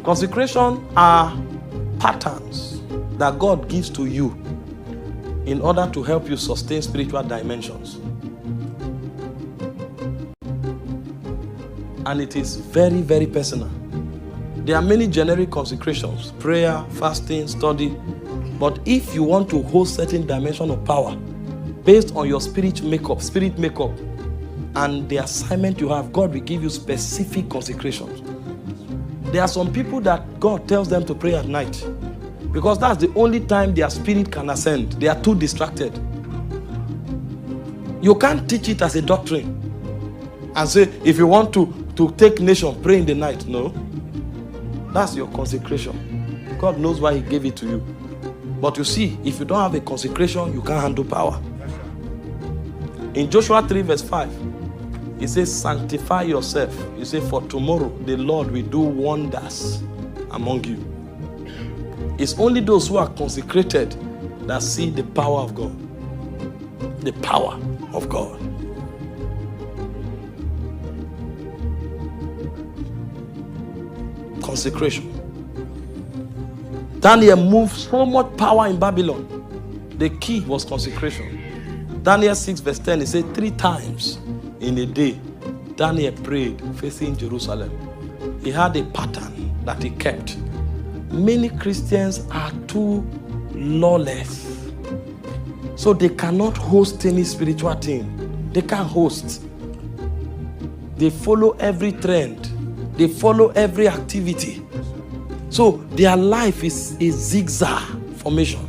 Consecration are patterns that God gives to you in order to help you sustain spiritual dimensions. And it is very, very personal. There are many generic consecrations, prayer, fasting, study. But if you want to hold certain dimension of power based on your spirit makeup, and the assignment you have, God will give you specific consecrations. There are some people that God tells them to pray at night because that's the only time their spirit can ascend. They are too distracted. You can't teach it as a doctrine and say, if you want to take nation, pray in the night. No. That's your consecration. God knows why he gave it to you. But you see, if you don't have a consecration, you can't handle power. In Joshua 3 verse 5, it says, sanctify yourself. You say, for tomorrow the Lord will do wonders among you. It's only those who are consecrated that see the power of God. The power of God. Consecration. Daniel moved so much power in Babylon. The key was consecration. Daniel 6 verse 10, it said 3 times in a day, Daniel prayed facing Jerusalem. He had a pattern that he kept. Many Christians are too lawless, so they cannot host any spiritual thing. They can't host. They follow every trend. They follow every activity. So their life is a zigzag formation.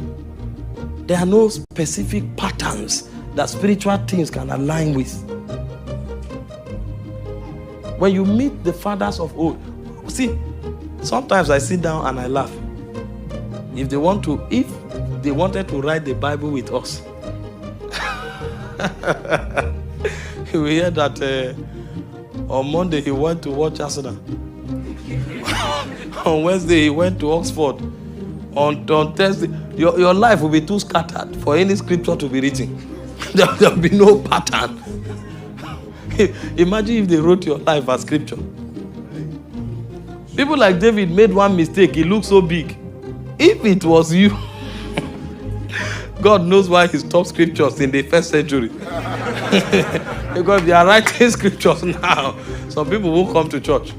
There are no specific patterns that spiritual things can align with. When you meet the fathers of old, see, sometimes I sit down and I laugh. If they wanted to write the Bible with us, we hear that on Monday he went to watch Arsenal. On Wednesday he went to Oxford. On Thursday, your life will be too scattered for any scripture to be written. There will be no pattern. Imagine if they wrote your life as scripture. People like David made one mistake. He looked so big. If it was you, God knows why he stopped scriptures in the first century. Because they are writing scriptures now. Some people won't come to church.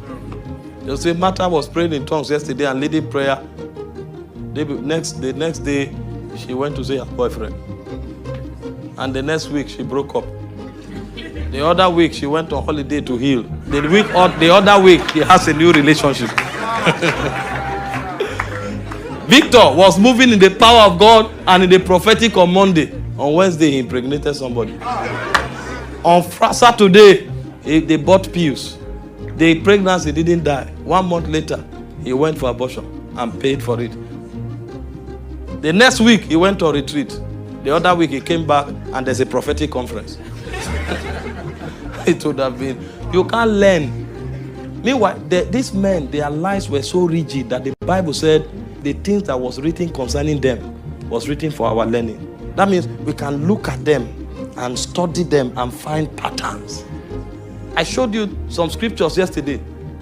They'll say, Martha was praying in tongues yesterday and leading prayer. The next day, she went to see her boyfriend. And the next week, she broke up. The other week, she went on holiday to heal. The other week, he has a new relationship. Victor was moving in the power of God and in the prophetic on Monday. On Wednesday, he impregnated somebody. On Saturday, they bought pills. The pregnancy didn't die. 1 month later, he went for abortion and paid for it. The next week, he went on retreat. The other week, he came back and there's a prophetic conference. It would have been. You can't learn. Meanwhile, these men, their lives were so rigid that the Bible said the things that was written concerning them was written for our learning. That means we can look at them and study them and find patterns. I showed you some scriptures yesterday.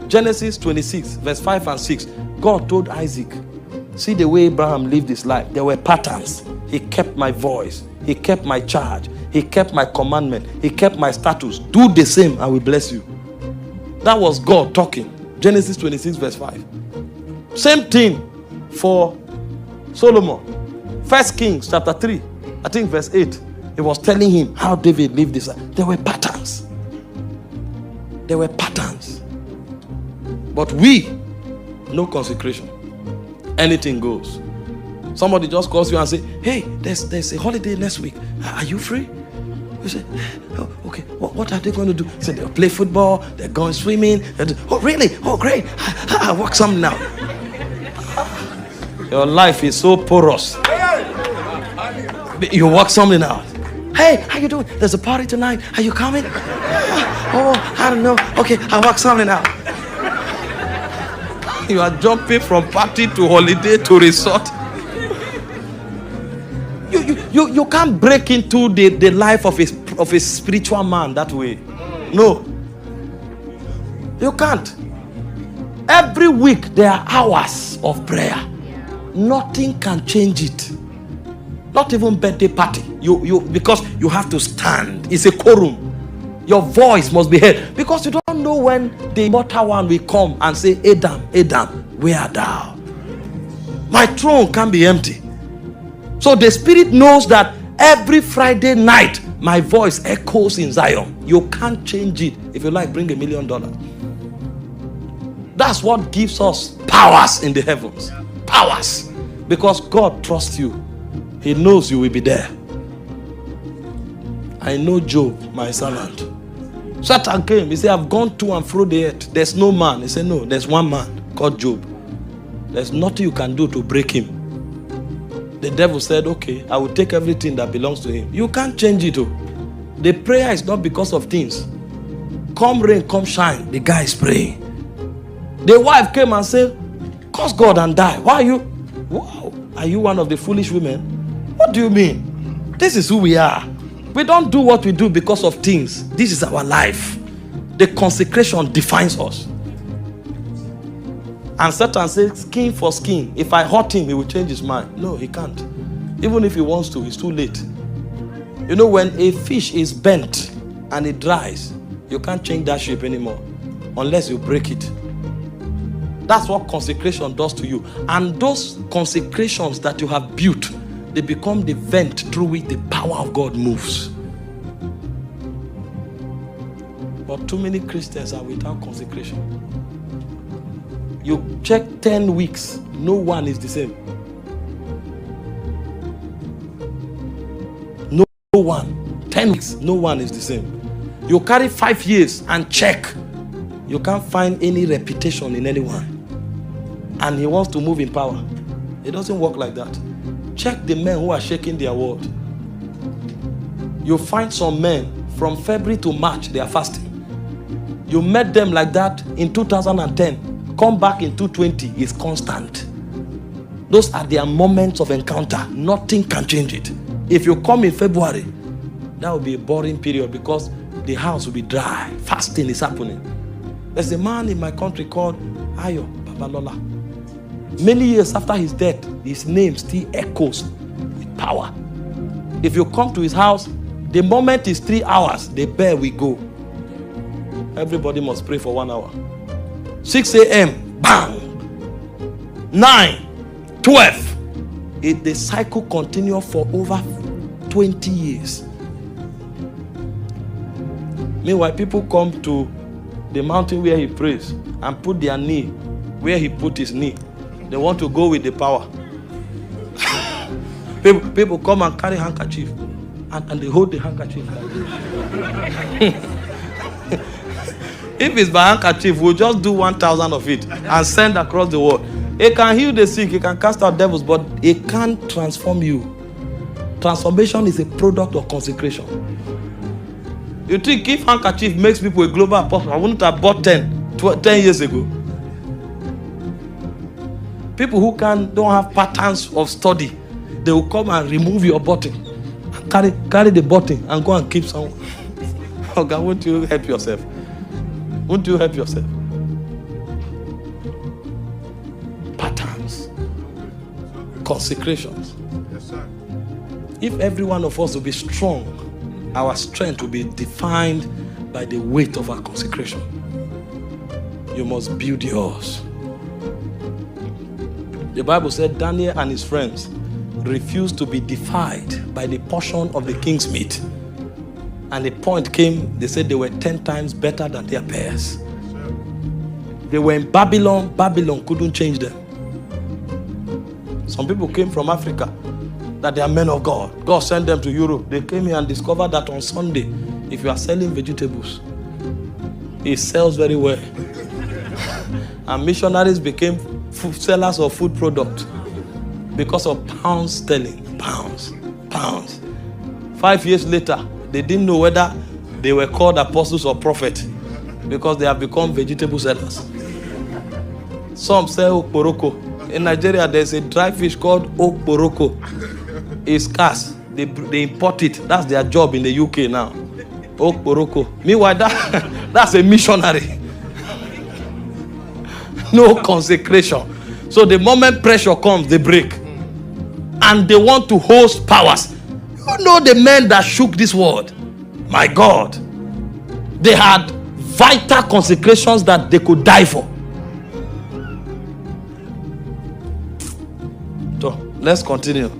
Genesis 26, verse 5 and 6. God told Isaac, see the way Abraham lived his life. There were patterns. He kept my voice. He kept my charge. He kept my commandment. He kept my status. Do the same, I will bless you. That was God talking. Genesis 26, verse 5. Same thing for Solomon. 1 Kings chapter 3, I think verse 8. He was telling him how David lived this life. There were patterns. There were patterns. But we, no consecration. Anything goes. Somebody just calls you and say, hey, there's a holiday next week. Are you free? You say, oh, okay, what are they going to do? He said, they'll play football, they're going swimming. Oh, really? Oh, great. I'll work something now. Your life is so porous. You work something out. Hey, how you doing? There's a party tonight. Are you coming? Oh, I don't know. Okay, I'll work something out. You are jumping from party to holiday to resort. You can't break into the life of a spiritual man that way. No. You can't. Every week there are hours of prayer. Nothing can change it. Not even birthday party. Because you have to stand. It's a quorum. Your voice must be heard. Because you don't know when the immortal one will come and say, Adam, Adam, where art thou? My throne can't be empty. So the Spirit knows that every Friday night, my voice echoes in Zion. You can't change it. If you like, bring $1 million. That's what gives us powers in the heavens. Powers. Because God trusts you. He knows you will be there. I know Job, my servant. Satan came. He said, I've gone to and fro the earth. There's no man. He said, no, there's one man called Job. There's nothing you can do to break him. The devil said, okay, I will take everything that belongs to him. You can't change it. The prayer is not because of things. Come rain, come shine. The guy is praying. The wife came and said, curse God and die. Why are you? Wow. Are you one of the foolish women? What do you mean? This is who we are. We don't do what we do because of things. This is our life. The consecration defines us. And Satan says, skin for skin. If I hurt him, he will change his mind. No, he can't. Even if he wants to, it's too late. You know, when a fish is bent and it dries, you can't change that shape anymore unless you break it. That's what consecration does to you. And those consecrations that you have built, they become the vent through which the power of God moves. But too many Christians are without consecration. You check 10 weeks, no one is the same. No one. 10 weeks, no one is the same. You carry 5 years and check. You can't find any reputation in anyone. And he wants to move in power. It doesn't work like that. Check the men who are shaking their world. You find some men from February to March, they are fasting. You met them like that in 2010. Come back in 2020, it's constant. Those are their moments of encounter. Nothing can change it. If you come in February, that will be a boring period because the house will be dry. Fasting is happening. There's a man in my country called Ayo Babalola. Many years after his death, his name still echoes with power. If you come to his house, the moment is 3 hours, the bell will go. Everybody must pray for 1 hour. 6 a.m., bang. 9, 12. The cycle continues for over 20 years. Meanwhile, people come to the mountain where he prays and put their knee where he put his knee. They want to go with the power. people come and carry handkerchief and they hold the handkerchief. If it's by handkerchief, we'll just do 1,000 of it and send across the world. It can heal the sick, it can cast out devils, but it can't transform you. Transformation is a product of consecration. You think if handkerchief makes people a global apostle, I wouldn't have bought 10 years ago. People who don't have patterns of study, they will come and remove your button, carry the button and go and keep someone. Oh God, won't you help yourself? Won't you help yourself? Patterns, consecrations. Yes, sir. If every one of us will be strong, our strength will be defined by the weight of our consecration. You must build yours. The Bible said Daniel and his friends refused to be defied by the portion of the king's meat. And the point came, they said they were 10 times better than their peers. They were in Babylon. Babylon couldn't change them. Some people came from Africa that they are men of God. God sent them to Europe. They came here and discovered that on Sunday, if you are selling vegetables, it sells very well. And missionaries became sellers of food products because of pounds sterling. Pounds. 5 years later, they didn't know whether they were called apostles or prophets because they have become vegetable sellers. Some sell okporoko. In Nigeria, there's a dry fish called okporoko. It's scarce. They import it. That's their job in the UK now. Okporoko. Meanwhile, that's a missionary. No consecration. So the moment pressure comes, they break. And they want to host powers. You know the men that shook this world. My God. They had vital consecrations that they could die for. So let's continue.